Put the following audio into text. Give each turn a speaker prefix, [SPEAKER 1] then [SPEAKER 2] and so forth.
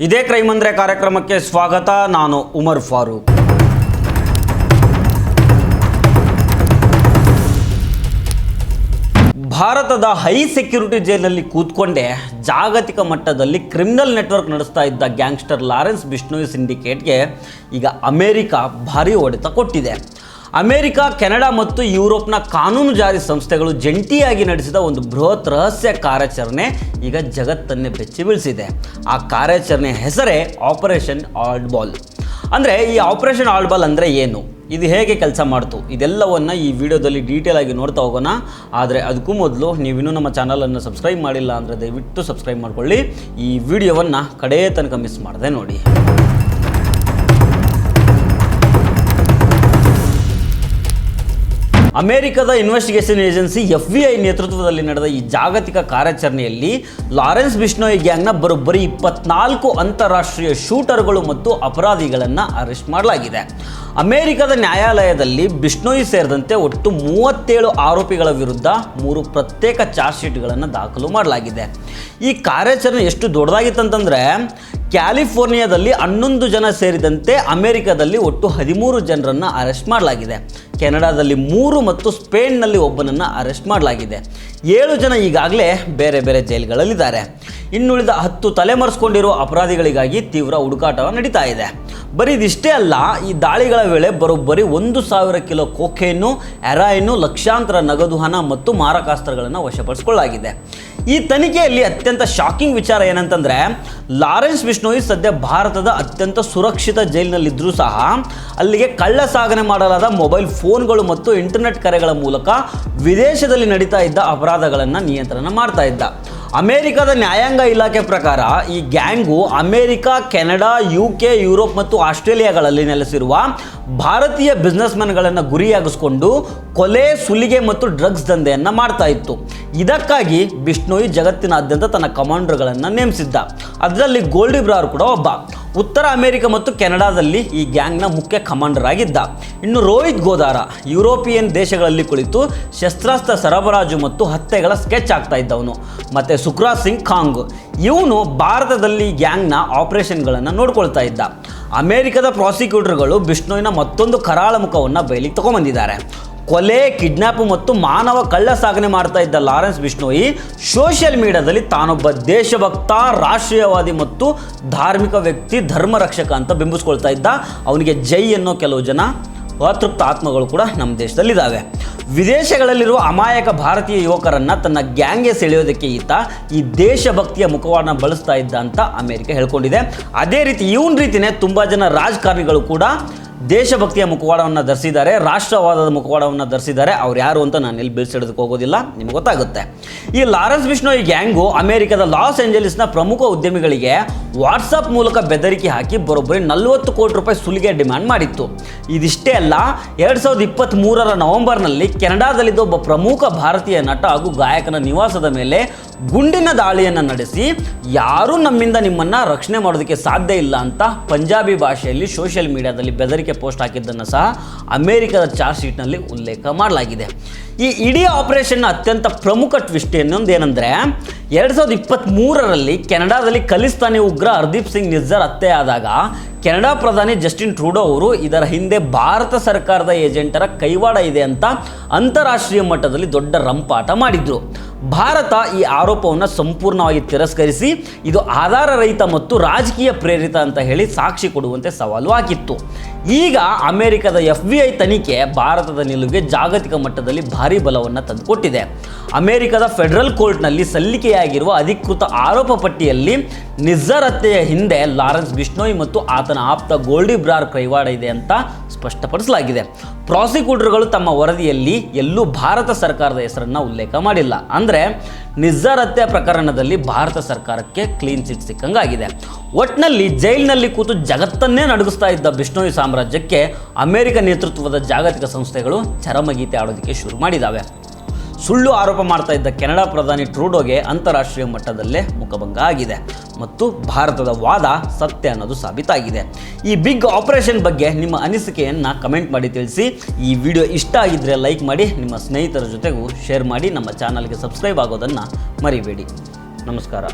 [SPEAKER 1] ಇದೇ ಕ್ರೈಮ್ ಅಂದ್ರೆ ಕಾರ್ಯಕ್ರಮಕ್ಕೆ ಸ್ವಾಗತ. ನಾನು ಉಮರ್ ಫಾರೂಕ್. ಭಾರತದ ಹೈ ಸೆಕ್ಯೂರಿಟಿ ಜೈಲಿನಲ್ಲಿ ಕೂತ್ಕೊಂಡೇ ಜಾಗತಿಕ ಮಟ್ಟದಲ್ಲಿ ಕ್ರಿಮಿನಲ್ ನೆಟ್ವರ್ಕ್ ನಡೆಸ್ತಾ ಇದ್ದ ಗ್ಯಾಂಗ್ಸ್ಟರ್ ಲಾರೆನ್ಸ್ ಬಿಷ್ಣೋಯ್ ಸಿಂಡಿಕೇಟ್ಗೆ ಈಗ ಅಮೆರಿಕ ಭಾರಿ ಹೊಡೆತ ಕೊಟ್ಟಿದೆ. ಅಮೆರಿಕ, ಕೆನಡಾ ಮತ್ತು ಯುರೋಪ್ನ ಕಾನೂನು ಜಾರಿ ಸಂಸ್ಥೆಗಳು ಜಂಟಿಯಾಗಿ ನಡೆಸಿದ ಒಂದು ಬೃಹತ್ ರಹಸ್ಯ ಕಾರ್ಯಾಚರಣೆ ಈಗ ಜಗತ್ತನ್ನೇ ಬೆಚ್ಚಿ ಬೀಳಿಸಿದೆ. ಆ ಕಾರ್ಯಾಚರಣೆಯ ಹೆಸರೇ ಆಪರೇಷನ್ ಆಲ್ಡ್ಬಾಲ್. ಅಂದರೆ ಈ ಆಪರೇಷನ್ ಆಲ್ಡ್ಬಾಲ್ ಅಂದರೆ ಏನು, ಇದು ಹೇಗೆ ಕೆಲಸ ಮಾಡ್ತು, ಇದೆಲ್ಲವನ್ನು ಈ ವಿಡಿಯೋದಲ್ಲಿ ಡೀಟೇಲ್ ಆಗಿ ನೋಡ್ತಾ ಹೋಗೋಣ. ಆದರೆ ಅದಕ್ಕೂ ಮೊದಲು ನೀವಿನ್ನೂ ನಮ್ಮ ಚಾನಲನ್ನು ಸಬ್ಸ್ಕ್ರೈಬ್ ಮಾಡಿಲ್ಲ ಅಂದರೆ ದಯವಿಟ್ಟು ಸಬ್ಸ್ಕ್ರೈಬ್ ಮಾಡ್ಕೊಳ್ಳಿ. ಈ ವಿಡಿಯೋವನ್ನು ಕಡೇ ತನಕ ಮಿಸ್ ಮಾಡದೆ ನೋಡಿ. ಅಮೆರಿಕದ ಇನ್ವೆಸ್ಟಿಗೇಷನ್ ಏಜೆನ್ಸಿ FBI ನೇತೃತ್ವದಲ್ಲಿ ನಡೆದ ಈ ಜಾಗತಿಕ ಕಾರ್ಯಾಚರಣೆಯಲ್ಲಿ ಲಾರೆನ್ಸ್ ಬಿಷ್ಣೋಯ್ ಗ್ಯಾಂಗ್ನ ಬರೋಬ್ಬರಿ 24 ಅಂತಾರಾಷ್ಟ್ರೀಯ ಶೂಟರ್ಗಳು ಮತ್ತು ಅಪರಾಧಿಗಳನ್ನು ಅರೆಸ್ಟ್ ಮಾಡಲಾಗಿದೆ. ಅಮೆರಿಕದ ನ್ಯಾಯಾಲಯದಲ್ಲಿ ಬಿಷ್ಣೋಯ್ ಸೇರಿದಂತೆ ಒಟ್ಟು 37 ಆರೋಪಿಗಳ ವಿರುದ್ಧ 3 ಪ್ರತ್ಯೇಕ ಚಾರ್ಜ್ ಶೀಟ್ಗಳನ್ನು ದಾಖಲು ಮಾಡಲಾಗಿದೆ. ಈ ಕಾರ್ಯಾಚರಣೆ ಎಷ್ಟು ದೊಡ್ಡದಾಗಿತ್ತಂತಂದರೆ ಕ್ಯಾಲಿಫೋರ್ನಿಯಾದಲ್ಲಿ 11 ಜನ ಸೇರಿದಂತೆ ಅಮೆರಿಕದಲ್ಲಿ ಒಟ್ಟು 13 ಜನರನ್ನು ಅರೆಸ್ಟ್ ಮಾಡಲಾಗಿದೆ. ಕೆನಡಾದಲ್ಲಿ 3 ಮತ್ತು ಸ್ಪೇನ್ನಲ್ಲಿ ಒಬ್ಬನನ್ನು ಅರೆಸ್ಟ್ ಮಾಡಲಾಗಿದೆ. 7 ಜನ ಈಗಾಗಲೇ ಬೇರೆ ಬೇರೆ ಜೈಲುಗಳಲ್ಲಿದ್ದಾರೆ. ಇನ್ನುಳಿದ 10 ತಲೆಮರೆಸ್ಕೊಂಡಿರುವ ಅಪರಾಧಿಗಳಿಗಾಗಿ ತೀವ್ರ ಹುಡುಕಾಟ ನಡೀತಾ ಇದೆ. ಬರೀ ಇದಿಷ್ಟೇ ಅಲ್ಲ, ಈ ದಾಳಿಗಳ ವೇಳೆ ಬರೋಬ್ಬರಿ 1,000 ಕಿಲೋ ಕೊಕೇನು, ಹೆರಾಯಿನು, ಲಕ್ಷಾಂತರ ನಗದು ಹಣ ಮತ್ತು ಮಾರಕಾಸ್ತ್ರಗಳನ್ನು ವಶಪಡಿಸಿಕೊಳ್ಳಲಾಗಿದೆ. ಈ ತನಿಖೆಯಲ್ಲಿ ಅತ್ಯಂತ ಶಾಕಿಂಗ್ ವಿಚಾರ ಏನಂತಂದರೆ, ಲಾರೆನ್ಸ್ ಬಿಷ್ಣೋಯ್ ಸದ್ಯ ಭಾರತದ ಅತ್ಯಂತ ಸುರಕ್ಷಿತ ಜೈಲಿನಲ್ಲಿದ್ದರೂ ಸಹ ಅಲ್ಲಿಗೆ ಕಳ್ಳ ಸಾಗಣೆ ಮಾಡಲಾದ ಮೊಬೈಲ್ ಫೋನ್ಗಳು ಮತ್ತು ಇಂಟರ್ನೆಟ್ ಕರೆಗಳ ಮೂಲಕ ವಿದೇಶದಲ್ಲಿ ನಡೀತಾ ಇದ್ದ ಅಪರಾಧಗಳನ್ನು ನಿಯಂತ್ರಣ ಮಾಡ್ತಾ ಇದ್ದ. ಅಮೆರಿಕದ ನ್ಯಾಯಾಂಗ ಇಲಾಖೆ ಪ್ರಕಾರ ಈ gang America, Canada, UK, Europe ಮತ್ತು ಆಸ್ಟ್ರೇಲಿಯಾಗಳಲ್ಲಿ ನೆಲೆಸಿರುವ ಭಾರತೀಯ ಬಿಸ್ನೆಸ್ಮನ್ಗಳನ್ನು ಗುರಿಯಾಗಿಸಿಕೊಂಡು ಕೊಲೆ, ಸುಲಿಗೆ ಮತ್ತು ಡ್ರಗ್ಸ್ ದಂಧೆಯನ್ನು ಮಾಡ್ತಾ ಇತ್ತು. ಇದಕ್ಕಾಗಿ ಬಿಷ್ಣೋಯ್ ಜಗತ್ತಿನಾದ್ಯಂತ ತನ್ನ ಕಮಾಂಡರ್ಗಳನ್ನು ನೇಮಿಸಿದ್ದ. ಅದರಲ್ಲಿ ಗೋಲ್ಡಿ ಬ್ರಾರ್ ಕೂಡ ಒಬ್ಬ. ಉತ್ತರ ಅಮೆರಿಕ ಮತ್ತು ಕೆನಡಾದಲ್ಲಿ ಈ ಗ್ಯಾಂಗ್ನ ಮುಖ್ಯ ಕಮಾಂಡರ್ ಆಗಿದ್ದ. ಇನ್ನು ರೋಹಿತ್ ಗೋದಾರ ಯುರೋಪಿಯನ್ ದೇಶಗಳಲ್ಲಿ ಕುಳಿತು ಶಸ್ತ್ರಾಸ್ತ್ರ ಸರಬರಾಜು ಮತ್ತು ಹತ್ಯೆಗಳ ಸ್ಕೆಚ್ ಆಗ್ತಾ ಇದ್ದವನು. ಮತ್ತು ಸುಖ್ರಾಜ್ ಸಿಂಗ್ ಖಾಂಗ್ ಇವನು ಭಾರತದಲ್ಲಿ ಗ್ಯಾಂಗ್ನ ಆಪರೇಷನ್ಗಳನ್ನು ನೋಡ್ಕೊಳ್ತಾ ಇದ್ದ. ಅಮೆರಿಕದ ಪ್ರಾಸಿಕ್ಯೂಟರ್ಗಳು ಬಿಷ್ಣೋಯ್ನ ಮತ್ತೊಂದು ಕರಾಳ ಮುಖವನ್ನು ಬಯಲಿಗೆ ತಗೊಂಡ್ಬಂದಿದ್ದಾರೆ. ಕೊಲೆ, ಕಿಡ್ನ್ಯಾಪ್ ಮತ್ತು ಮಾನವ ಕಳ್ಳ ಸಾಗಣೆ ಮಾಡ್ತಾ ಇದ್ದ ಲಾರೆನ್ಸ್ ಬಿಷ್ಣೋಯ್ ಸೋಷಿಯಲ್ ಮೀಡಿಯಾದಲ್ಲಿ ತಾನೊಬ್ಬ ದೇಶಭಕ್ತ, ರಾಷ್ಟ್ರೀಯವಾದಿ ಮತ್ತು ಧಾರ್ಮಿಕ ವ್ಯಕ್ತಿ, ಧರ್ಮ ರಕ್ಷಕ ಅಂತ ಬಿಂಬಿಸ್ಕೊಳ್ತಾ ಇದ್ದ. ಅವನಿಗೆ ಜೈ ಅನ್ನೋ ಕೆಲವು ಜನ ಅತೃಪ್ತ ಆತ್ಮಗಳು ಕೂಡ ನಮ್ಮ ದೇಶದಲ್ಲಿದ್ದಾವೆ. ವಿದೇಶಗಳಲ್ಲಿರುವ ಅಮಾಯಕ ಭಾರತೀಯ ಯುವಕರನ್ನು ತನ್ನ ಗ್ಯಾಂಗ್ಗೆ ಸೆಳೆಯೋದಕ್ಕೆ ಈತ ಈ ದೇಶಭಕ್ತಿಯ ಮುಖವನ್ನು ಬಳಸ್ತಾ ಇದ್ದ ಅಂತ ಅಮೆರಿಕ ಹೇಳ್ಕೊಂಡಿದೆ. ಅದೇ ರೀತಿ ಇವನ ರೀತಿಯೇ ತುಂಬ ಜನ ರಾಜಕಾರಣಿಗಳು ಕೂಡ ದೇಶಭಕ್ತಿಯ ಮುಖವಾಡವನ್ನು ಧರಿಸಿದ್ದಾರೆ, ರಾಷ್ಟ್ರವಾದದ ಮುಖವಾಡವನ್ನು ಧರಿಸಿದ್ದಾರೆ. ಅವ್ರು ಯಾರು ಅಂತ ನಾನು ಇಲ್ಲಿ ಬಿಡಿಸಿಡೋದಕ್ಕೆ ಹೋಗೋದಿಲ್ಲ, ನಿಮ್ಗೆ ಗೊತ್ತಾಗುತ್ತೆ. ಈ ಲಾರೆನ್ಸ್ ಬಿಷ್ಣೋಯ್ ಗ್ಯಾಂಗು ಅಮೆರಿಕದ ಲಾಸ್ ಏಂಜಲೀಸ್ನ ಪ್ರಮುಖ ಉದ್ಯಮಿಗಳಿಗೆ ವಾಟ್ಸಪ್ ಮೂಲಕ ಬೆದರಿಕೆ ಹಾಕಿ ಬರೋಬ್ಬರಿ 40 ಕೋಟಿ ರೂಪಾಯಿ ಸುಲಿಗೆ ಡಿಮ್ಯಾಂಡ್ ಮಾಡಿತ್ತು. ಇದಿಷ್ಟೇ ಅಲ್ಲ, 2023ರ ನವೆಂಬರ್ನಲ್ಲಿ ಕೆನಡಾದಲ್ಲಿದ್ದ ಒಬ್ಬ ಪ್ರಮುಖ ಭಾರತೀಯ ನಟ ಹಾಗೂ ಗಾಯಕನ ನಿವಾಸದ ಮೇಲೆ ಗುಂಡಿನ ದಾಳಿಯನ್ನು ನಡೆಸಿ ಯಾರೂ ನಮ್ಮಿಂದ ನಿಮ್ಮನ್ನು ರಕ್ಷಣೆ ಮಾಡೋದಕ್ಕೆ ಸಾಧ್ಯ ಇಲ್ಲ ಅಂತ ಪಂಜಾಬಿ ಭಾಷೆಯಲ್ಲಿ ಸೋಷಿಯಲ್ ಮೀಡಿಯಾದಲ್ಲಿ ಬೆದರಿಕೆ ಪೋಸ್ಟ್ ಹಾಕಿದ್ದನ್ನು ಸಹ ಅಮೆರಿಕದ ಚಾರ್ಜ್ ಶೀಟ್ನಲ್ಲಿ ಉಲ್ಲೇಖ ಮಾಡಲಾಗಿದೆ. ಈ ಇಡೀ ಆಪರೇಷನ್ನ ಅತ್ಯಂತ ಪ್ರಮುಖ ಟ್ವಿಸ್ಟ್ ಏನಂದರೆ 2023ರಲ್ಲಿ ಕೆನಡಾದಲ್ಲಿ ಖಲಿಸ್ತಾನಿ ಉಗ್ರ ಹರ್ದೀಪ್ ಸಿಂಗ್ ನಿಜ್ಜರ್ ಹತ್ಯೆಯಾದಾಗ ಕೆನಡಾ ಪ್ರಧಾನಿ ಜಸ್ಟಿನ್ ಟ್ರೂಡೋ ಅವರು ಇದರ ಹಿಂದೆ ಭಾರತ ಸರ್ಕಾರದ ಏಜೆಂಟರ ಕೈವಾಡ ಇದೆ ಅಂತ ಅಂತಾರಾಷ್ಟ್ರೀಯ ಮಟ್ಟದಲ್ಲಿ ದೊಡ್ಡ ರಂಪಾಟ ಮಾಡಿದ್ರು. ಭಾರತ ಈ ಆರೋಪವನ್ನು ಸಂಪೂರ್ಣವಾಗಿ ತಿರಸ್ಕರಿಸಿ ಇದು ಆಧಾರ ರಹಿತ ಮತ್ತು ರಾಜಕೀಯ ಪ್ರೇರಿತ ಅಂತ ಹೇಳಿ ಸಾಕ್ಷಿ ಕೊಡುವಂತೆ ಸವಾಲು ಹಾಕಿತ್ತು. ಈಗ ಅಮೆರಿಕದ FBI ತನಿಖೆ ಭಾರತದ ನಿಲುವಿಗೆ ಜಾಗತಿಕ ಮಟ್ಟದಲ್ಲಿ ಭಾರಿ ಬಲವನ್ನು ತಂದುಕೊಟ್ಟಿದೆ. ಅಮೆರಿಕದ ಫೆಡರಲ್ ಕೋರ್ಟ್ನಲ್ಲಿ ಸಲ್ಲಿಕೆಯಾಗಿರುವ ಅಧಿಕೃತ ಆರೋಪ ಪಟ್ಟಿಯಲ್ಲಿ ನಿಜ್ಜರ್ ಹತ್ಯೆಯ ಹಿಂದೆ ಲಾರೆನ್ಸ್ ಬಿಷ್ಣೋಯ್ ಮತ್ತು ಆತನ ಆಪ್ತ ಗೋಲ್ಡಿ ಬ್ರಾರ್ ಕೈವಾಡ ಇದೆ ಅಂತ ಸ್ಪಷ್ಟಪಡಿಸಲಾಗಿದೆ. ಪ್ರಾಸಿಕ್ಯೂಟರ್ಗಳು ತಮ್ಮ ವರದಿಯಲ್ಲಿ ಎಲ್ಲೂ ಭಾರತ ಸರ್ಕಾರದ ಹೆಸರನ್ನು ಉಲ್ಲೇಖ ಮಾಡಿಲ್ಲ. ಅಂದರೆ ನಿಜ್ಜರ್ ಹತ್ಯೆ ಪ್ರಕರಣದಲ್ಲಿ ಭಾರತ ಸರ್ಕಾರಕ್ಕೆ ಕ್ಲೀನ್ ಚಿಟ್ ಸಿಕ್ಕಂಗಾಗಿದೆ. ಒಟ್ಟಿನಲ್ಲಿ ಜೈಲಿನಲ್ಲಿ ಕೂತು ಜಗತ್ತನ್ನೇ ನಡುಗಿಸ್ತಾ ಇದ್ದ ಬಿಷ್ಣೋಯ್ ಸಾಮ್ರಾಜ್ಯಕ್ಕೆ ಅಮೆರಿಕ ನೇತೃತ್ವದ ಜಾಗತಿಕ ಸಂಸ್ಥೆಗಳು ಚರಮಗೀತೆ ಆಡೋದಕ್ಕೆ ಶುರು ಮಾಡಿದ್ದಾವೆ. ಸುಳ್ಳು ಆರೋಪ ಮಾಡ್ತಾ ಇದ್ದ ಕೆನಡಾ ಪ್ರಧಾನಿ ಟ್ರೂಡೋಗೆ ಅಂತಾರಾಷ್ಟ್ರೀಯ ಮಟ್ಟದಲ್ಲೇ ಮುಖಭಂಗ ಆಗಿದೆ ಮತ್ತು ಭಾರತದ ವಾದ ಸತ್ಯ ಅನ್ನೋದು ಸಾಬೀತಾಗಿದೆ. ಈ ಬಿಗ್ ಆಪರೇಷನ್ ಬಗ್ಗೆ ನಿಮ್ಮ ಅನಿಸಿಕೆಯನ್ನು ಕಮೆಂಟ್ ಮಾಡಿ ತಿಳಿಸಿ. ಈ ವಿಡಿಯೋ ಇಷ್ಟ ಆಗಿದ್ದರೆ ಲೈಕ್ ಮಾಡಿ, ನಿಮ್ಮ ಸ್ನೇಹಿತರ ಜೊತೆಗೂ ಶೇರ್ ಮಾಡಿ. ನಮ್ಮ ಚಾನಲ್ಗೆ ಸಬ್ಸ್ಕ್ರೈಬ್ ಆಗೋದನ್ನು ಮರಿಬೇಡಿ. ನಮಸ್ಕಾರ.